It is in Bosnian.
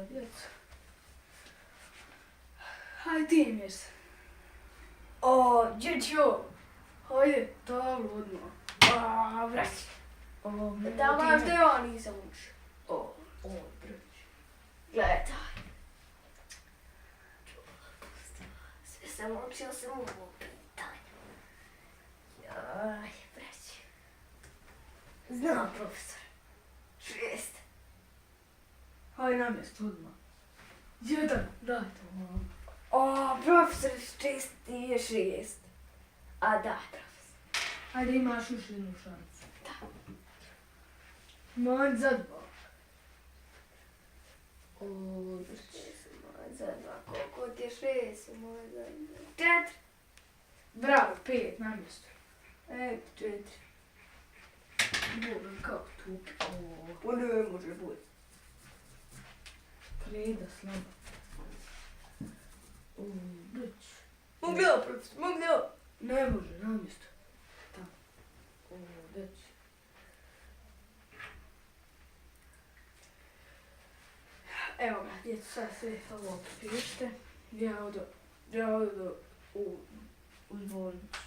moja djeca. Hajde ti mjesta. O, dječjo. Hajde, tablu odmah. A, vrać. O, Tamo što ja nisam ušao. O, brać. Gledaj. Sve sam učio sam ovo pitanje. Jaj, braći. Znam, profesor. 6. Hajde na mjesto odmah. Jedan, daj to malo. O, profesor, 6 je 6. A da, profesor. Hajde, imaš još jednu šancu. Da. Manj za dva. O, Moj za 2. Koliko ti je 6? Moj za 4. bravo, 5 na mjesto. 4. Boga, kako tu. Pa ne može biti. Kreda slaba. O, brać. Mogu ja, profesor, mogu ja. Ne može, na mjesto. Tamo. O, brać. Evo ga, djeca, sad sve ovo pišite. Ja odo u bolnicu.